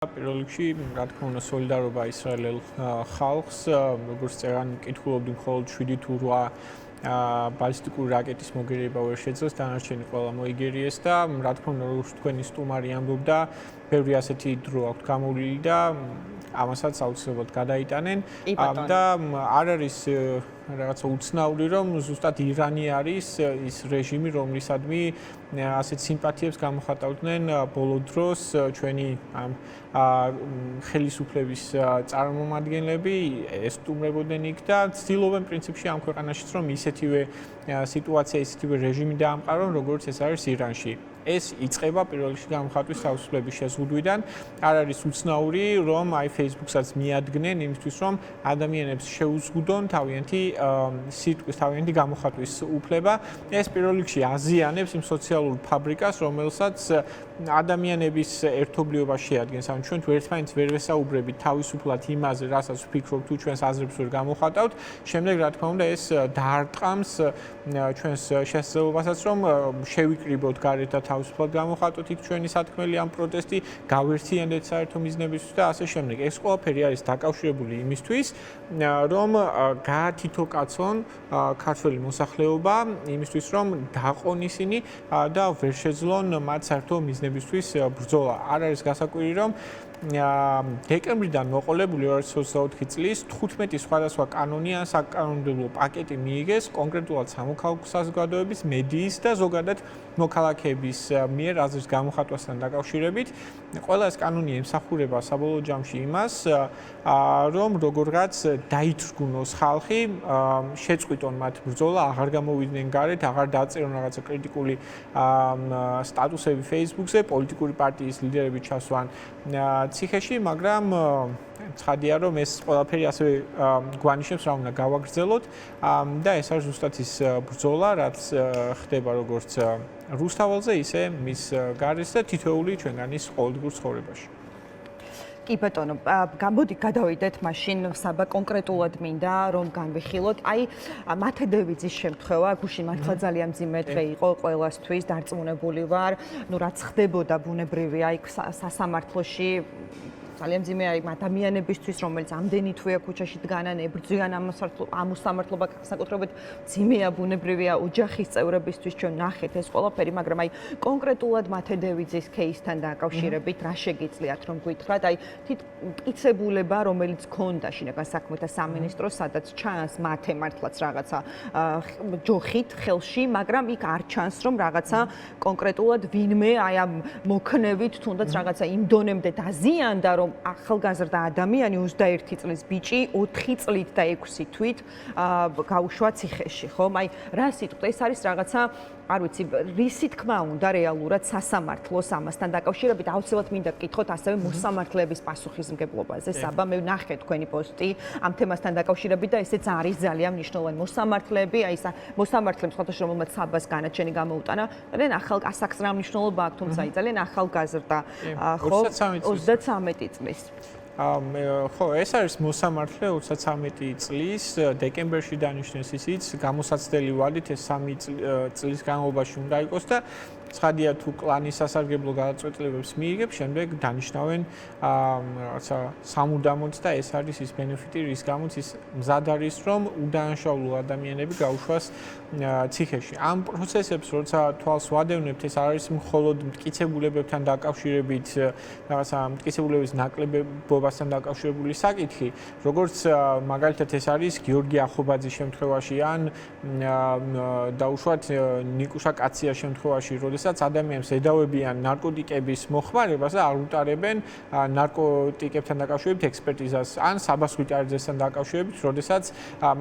პირველ რიგში, რა თქმა უნდა, სოლიდარობა ისრაელელ ხალხს, როგორც წერან, მკითხულობდი მხოლოდ 7 თუ 8 ბალისტიკური რაკეტის მოგერიება ვერ შეძლეს, დანარჩენი ყველა მოიგერიეს და რა თქმა უნდა, როგორც თქვენი სტუმარი ამბობდა, ბევრი ასეთი დრო აქვს გამოვლილი და ამასაც აუცილებლად გადაიტანენ და არ არის რაღაცა უცნაური, რომ ზუსტად ირანი არის ის რეჟიმი, რომლისადმი ასეთ სიმპათიებს გამოხატავდნენ ბოლო დროს ჩვენი ამ ხელისუფლების წარმომადგენლები ესტუმრებოდნენ იქ და ცდილობენ პრინციპში ამ ქვეყანაშიც რომ ისეთივე სიტუაცია, ისეთივე რეჟიმი დაამყარონ, როგორც ეს არის ირანში. ეს იწყება პირველ რიგში გამოხატვის თავისუფლების შეზღუდვიდან. არ არის უცნაური, რომ აი Facebook-საც მიადგნენ იმისთვის, რომ ადამიანებს შეუზღუდონ თავიანთი სიტყვის, თავიანთი გამოხატვის უფლება. ეს პირველ რიგში აზიანებს იმ სოციალურ ფაბრიკას, რომელსაც ადამიანების ერთობლიობა შეადგენს. ანუ ჩვენ თუ ერთმანეთს ვერ ვესაუბრებით თავისუფლად იმაზე, რასაც ვფიქრობთ, თუ ჩვენს აზრებს ვერ გამოხატავთ, შემდეგ რა თქმა უნდა ეს დაარტყამს ჩვენს შესაძლებლობასაც, რომ შევიკრიბოთ გარეთ და თავისუფლად გამოხატოთ იქ ჩვენი სათქმელი ამ პროტესტი, გავერთიანდეთ საერთო მიზნებისთვის და ასე შემდეგ. ეს ყველაფერი არის დაკავშირებული იმისთვის, რომ გაათითო-კაცონ ქართველი მოსახლეობა იმისთვის, რომ დაყონ ისინი და ვერ შეძლონ მათ საერთო მიზნებისთვის ბრძოლა. არ არის გასაკვირი, რომ დეკემბრიდან მოყოლებული 2024 წლის 15 სხვადასხვა კანონი ან საკანონმდებლო პაკეტი მიიღეს კონკრეტულად სამოქალაქო საზოგადოების, მედიის და ზოგადად მოქალაქეების მიერ აზრის გამოხატვასთან დაკავშირებით. ყველა ეს კანონი ემსახურება საბოლოო ჯამში იმას, რომ როგორღაც დაითრგუნოს ხალხი, შეწყვიტონ მათ ბრძოლა, აღარ გამოვიდნენ გარეთ, აღარ დააწერონ რაღაცა კრიტიკული სტატუსები Facebook-ზე, პოლიტიკური პარტიის ლიდერები ჩასვან ციხეში, მაგრამ ცხადია, რომ ეს ყველაფერი ასევე გვანიშნებს, რა უნდა გავაგრძელოთ და ეს არის ზუსტად ის ბრძოლა, რაც ხდება როგორც რუსთაველზე, ისე მის გარეთ და თითოეული ჩვენგანის ყოველდღიურ ცხოვრებაში. კი ბატონო, გამოდი გადავიდეთ მაშინ საბა კონკრეტულად მინდა რომ განვიხილოთ. აი მათე დევიძის შემთხვევა, გუშინ მართლა ძალიან მძიმე დღე იყო ყველასთვის, დარწმუნებული ვარ, ნუ რაც ხდებოდა ბუნებრივია იქ სასამართლოში ძალიან მძიმე აი ადამიანებისთვის, რომელიც ამდენი თვეა ქუჩაში დგანან, ებრძვიან ამ უსამართლობა, საკუთრებით მძიმეა ბუნებრივია ოჯახის წევრებისთვის ჩვენ ნახეთ ეს ყველაფერი, მაგრამ აი კონკრეტულად მათე დევიძის кейსთან დაკავშირებით რა შეგიძლიათ რომ გითხრათ, აი მტკიცებულება, რომელიც ქონდა შინაგან საქმეთა სამინისტროს, სადაც ჩანს მათე მართლაც რაღაცა ჯოხით ხელში, მაგრამ იქ არ ჩანს რომ რაღაცა კონკრეტულად ვინმე აი ამ მოქნევით თუნდაც რაღაცა იმ დონემდე დაზიანდა, რომ ახალგაზრდა ადამიანი 21 წლის ბიჭი 4 წლით და 6 თვით გაუშვა ციხეში, ხო? აი რა სიტყვით, ეს არის რაღაცა, არ ვიცი, რისი თქმა უნდა რეალურად სასამართლოს ამასთან დაკავშირებით, აუცილებლად მინდა გკითხოთ ასევე მოსამართლეების პასუხისმგებლობაზე. საბა, მე ვნახე თქვენი პოსტი ამ თემასთან დაკავშირებით და ესეც არის ძალიან მნიშვნელოვანი. მოსამართლეები, აი ეს მოსამართლეებს ხოთაშ რომელმაც საბას განაჩენი გამოუტანა, ძალიან ახალ ასაკს რა მნიშვნელობა აქვს, თუმცა ძალიან ახალგაზრდა, ხო? 33 წლის. ხო, ეს არის მოსამართლე 33 წლის დეკემბერში დანიშნეს ისიც, გამოსაცდელი ვადით ეს 3 წლის განმავლობაში უნდა იყოს და ცხადია თუ კლანის სასარგებლო გადაწყვეტილებებს მიიღებს, შემდეგ დანიშნავენ რაღაცა სამუდამოდ და ეს არის ის ბენეფიტი, რის გამოც ის მზად არის, რომ უდანაშაულო ადამიანები გაუშვას ციხეში. ამ პროცესებს, როცა თვალს ვადევნებთ, ეს არის მხოლოდ მტკიცებულებებთან დაკავშირებით, რაღაცა მტკიცებულების ნაკლებობასთან დაკავშირებული საკითხი, როგორც მაგალითად ეს არის გიორგი ახობაძის შემთხვევაში ან დაუშვათ ნიკუშა კაციას შემთხვევაში, როდესაც ადამიანებს ედავებიან ნარკოტიკების მოხმარებას და არ უტარებენ ნარკოტიკებთან დაკავშირებით ექსპერტიზას ან საბას ხვიტარიძესთან დაკავშირებით, როდესაც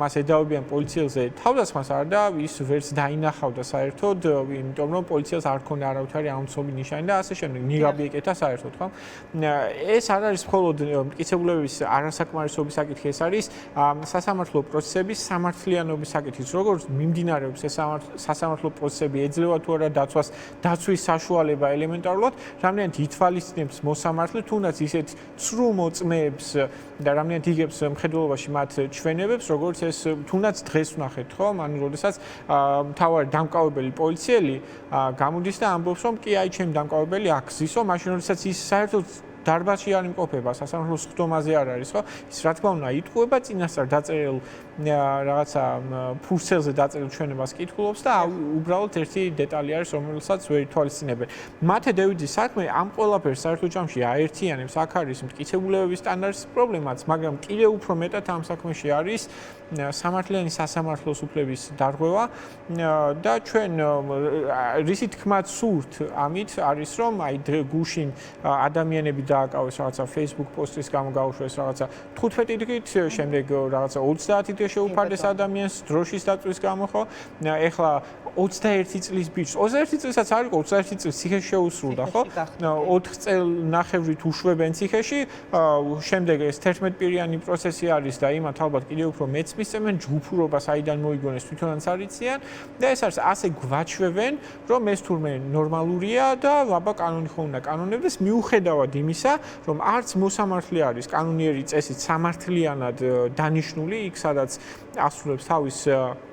მას ედავებიან პოლიციელზე თავდასხმას არ და ის ვერც დაინახავდა საერთოდ, იმიტომ რომ პოლიციას არ ჰქონდა არავითარი ამცნობი ნიშანი და ასე შემდეგ, ნიღაბი ეკეთა საერთოდ, ხო? ეს არ არის მხოლოდ მტკიცებულებების არასაკმარისობის საკითხი, ეს არის სასამართლო პროცესების სამართლიანობის საკითხი. როგორც მიმდინარეობს ეს სასამართლო პროცესები, ეძლევა თუ არა დაცვას, დაცვის საშუალება ელემენტარულად, რამდენად ითვალისწინებს მოსამართლე, თუნდაც ისეთ ცრუ მოწმეებს და რამდენად იგებს მხედველობაში მათ ჩვენებებს, როგორც ეს თუნდაც დღეს ვნახეთ, ხო? ანუ როდესაც მთავარი დამკავებელი პოლიციელი გამოდის და ამბობს, რომ კი აი ჩემი დამკავებელი აქ ზისო, მაშინ როდესაც ის საერთოდ დარბაზში არ იმყოფება, სასამართლოს ხდომაზე არ არის, ხო? ის რა თქმა უნდა იტყუება წინასწარ დაწერილ რაღაცა ფურცელზე დაწერილ ჩვენებას კითხულობს და უბრალოდ ერთი დეტალი არის, რომელსაც ვერ ითვალისწინებენ. მათე დევიძის საქმე ამ ყველაფერს საერთო ჯამში აერთიანებს, აქ არის მტკიცებულებების სტანდარტის პრობლემაც, მაგრამ კიდევ უფრო მეტად ამ საქმეში არის სამართლიანი სასამართლოს უფლების დარღვევა და ჩვენ რისი თქმაც სურთ ამით არის რომ აი გუშინ ადამიანები დააკავეს რაღაცა Facebook პოსტის გამო გაუშვეს რაღაცა 15 დღით, შემდეგ რაღაცა 30 დღე შეუფარდეს ადამიანს დროშის დაწვის გამო, ხო? ეხლა 21 წლის ბიჭს, 21 წელსაც არ იყო, 21 წელს ციხეში შეუსრულდა, ხო? 4 წელნახევრით უშვებენ ციხეში, შემდეგ ეს 11 პირიანი პროცესი არის და იმათ ალბათ კიდევ უფრო მეც მისცემენ ჯგუფურობას აიდან მოიგონეს თვითონაც არიციან და ეს არის ასე გვაჩვევენ რომ ეს თურმე ნორმალურია და აბა კანონი ხო უნდა კანონებდეს მიუხედავად იმისა რომ არც მოსამართლე არის კანონიერი წესით სამართლიანად დანიშნული იქ სადაც ასრულებს თავის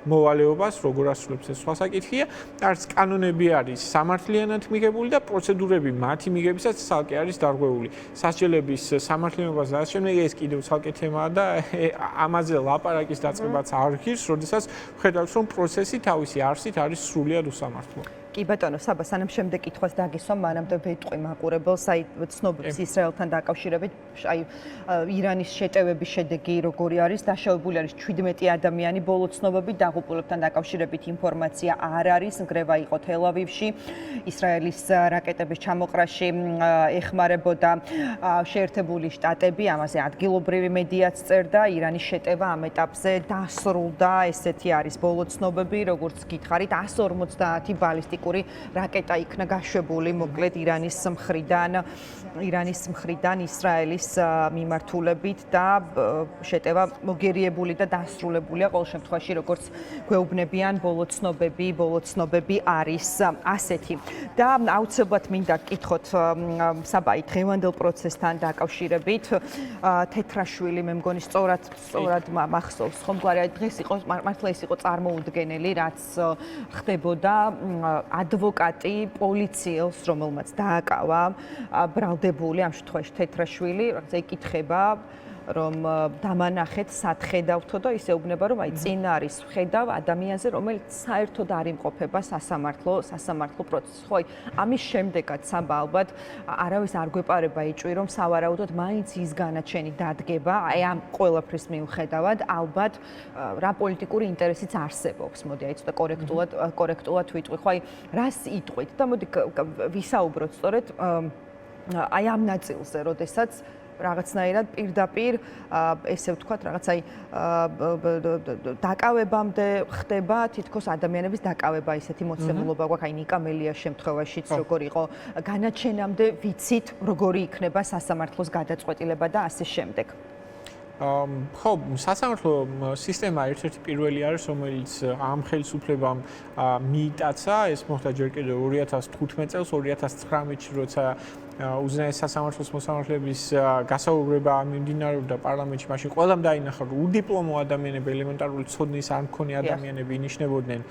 მოვალეობას როგორ ასრულებს ეს სხვა საკითხია არც კანონები არის სამართლიანად მიღებული და პროცედურები მათი მიღებისას ცალკე არის დარღვეული სასჯელების სამართლიანობას და შემდეგ ეს კიდევ ცალკე თემაა და ამაზე ლაპარაკის დაწყებაც არ ღირს, როდესაც ხედავს რომ პროცესი თავისი არსით არის სრულიად უსამართლო. კი ბატონო, საბა სანამ შემდეგ კითხვას დაგისვამ, მანამდე ვეტყვი მაყურებელს, აი ცნობებს ისრაელთან დაკავშირებით, აი ირანის შეტევების შედეგი როგორი არის, დაშავებული არის 17 ადამიანი, ბოლო ცნობებით დაღუპულებთან დაკავშირებით ინფორმაცია არ არის, ნგრევა იყო თელ-ავივში, ისრაელის რაკეტების ჩამოყრაში ეხმარებოდა შეერთებული შტატები, ამაზე ადგილობრივი მედიაც წერდა, ირანის შეტევა ამ ეტაპზე დასრულდა, ესეთი არის ბოლო ცნობები, როგორც გითხარით, 150 ბალისტიკური რაკეტა იქნა გაშვებული მოკლედ ირანის მხრიდან ისრაელის მიმართულებით და შეტევა მოგერიებული და დასრულებულია ყოველ შემთხვევაში როგორც გვეუბნებიან ბოლო ცნობები არის ასეთი და აუცილებლად მინდა გკითხოთ საბაი დღევანდელ პროცესთან დაკავშირებით თეთრაშვილი მე მგონი სწორად მახსოვს ხომგვარი დღეს იყო მართლა ის იყო წარმოუდგენელი რაც ხდებოდა ადვოკატი პოლიციელს, რომელმაც დააკავა ბრალდებული ამ შემთხვევაში თეთრაშვილი, რაღაცა იკითხება, რომ დამანახეთ სად ხედავთო და ისე უბნება, რომ აი წინ არის ხედავ ადამიანზე, რომელიც საერთოდ არ იმყოფება სასამართლო პროცესში. ხო, აი ამის შემდეგაც საბა ალბათ არავის არ გვეპარება იჭვი, რომ სავარაუდოდ მაინც ის განაჩენი დადგება, აი ამ ყველაფრის მიუხედავად, ალბათ რა პოლიტიკური ინტერესიც არსებობს. მოდი აი ცოტა კორექტულად ვიტყვი. ხო, აი რას იტყვით და მოდი ვისაუბროთ სწორედ აი ამ ნაწილზე, როდესაც რაღაცნაირად პირდაპირ ესე ვთქვათ რაღაც აი დაკავებამდე ხდება თითქოს ადამიანების დაკავება ისეთი მოცემულობა გვაქვს აი ნიკა მელიას შემთხვევაშიც როგორ იყო განაჩენამდე ვიცით როგორი იქნება სასამართლოს გადაწყვეტილება და ასე შემდეგ. ხო, სასამართლო სისტემა ერთ-ერთი პირველი არის, რომელიც ამ ხელისუფლებამ მიიტაცა, ეს მოხდა ჯერ კიდევ 2015 წელს, 2019-ში, როცა უზენაეს სასამართლოს მოსამართლეების გასაუბრება მიმდინარეობდა პარლამენტში, მაშინ ყველამ დაინახა, რომ უდიპლომო ადამიანები, ელემენტარული ცოდნის არ მქონე ადამიანები ინიშნებოდნენ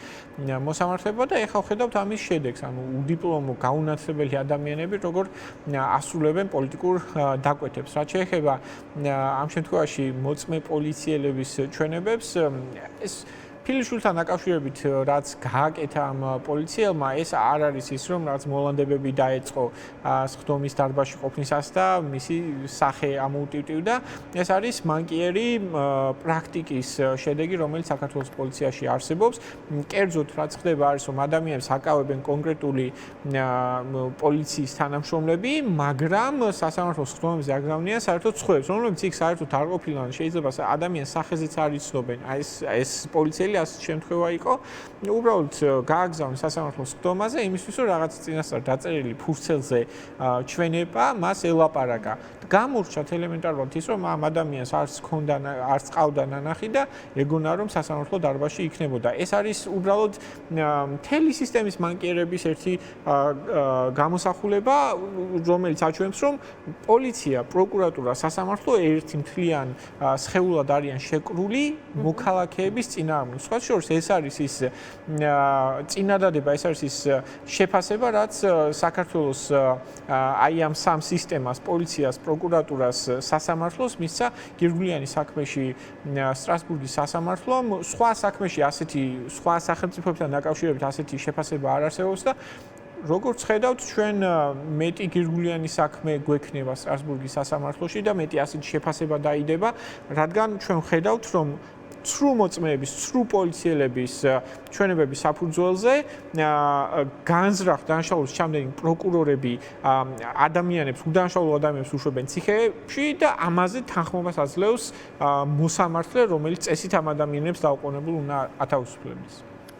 მოსამართლებად და ეხლა ვხედავთ ამის შედეგს, ანუ უდიპლომო გაუნაცვლებელი ადამიანები როგორ ასრულებენ პოლიტიკურ დაკვეთებს. რაც შეეხება ამ შემთხვევაში მოწმე პოლიციელების ჩვენებებს, ეს ფილიშვილთან დაკავშირებით რაც გააკეთა ამ პოლიციელმა ეს არ არის ის რომ რაც მოლანდებები დაეწყო სხდომის დარბაზში ყოფნისას და მისი სახე ამოუტივტივდა ეს არის მანკიერი პრაქტიკის შედეგი რომელიც საქართველოს პოლიციაში არსებობს კერძოდ რაც ხდება არის რომ ადამიანებს აკავებენ კონკრეტული პოლიციის თანამშრომლები მაგრამ სასამართლოს სხდომებზე აგზავნიან საერთოდ სხვებს რომლებიც იქ საერთოდ არ ყოფილან შეიძლება ადამიანის სახეზეც არ იცნობენ აი ეს პოლიციელი ასე შემთხვევა იყო უბრალოდ გააგზავნეს სასამართლოს სხდომაზე იმისთვის რომ რაღაც წინასწარ დაწერილი ფურცელზე ჩვენება მას ელაპარაკა გამორჩათ ელემენტარულად ის რომ ამ ადამიანს არც ყავდა ნანახი და ეგონა რომ სასამართლო დარბაზში იქნებოდა ეს არის უბრალოდ მთელი სისტემის მანკიერების ერთი გამოსახულება რომელიც აჩვენებს რომ პოლიცია პროკურატურა სასამართლო ერთი მთლიან სხეულად არიან შეკრული მოქალაქეების წინააღმდეგ სხვა შორის ეს არის ის წინადადება, ეს არის ის შეფასება, რაც საქართველოს აი ამ სამ სისტემას, პოლიციას, პროკურატურას, სასამართლოს მისცა გირგვლიანი საქმეში სტრასბურგის სასამართლომ, სხვა საქმეში ასეთი სხვა სახელმწიფოებთან დაკავშირებით ასეთი შეფასება არ არსებობს და როგორც ხედავთ, ჩვენ მეტი გირგვლიანი საქმე გვექნება სტრასბურგის სასამართლოში და მეტი ასეთი შეფასება დაიდება, რადგან ჩვენ ხედავთ, რომ ცრუ მოწმეების, ცრუ პოლიციელების ჩვენებების საფუძველზე განზრახ დანაშაულის ჩამდენი პროკურორები ადამიანებს, უდანაშაულო ადამიანებს უშვებენ ციხეებში და ამაზე თანხმობას აძლევს მოსამართლე, რომელიც წესით ამ ადამიანებს დაუყოვნებულ უნდა ათავისუფლებს.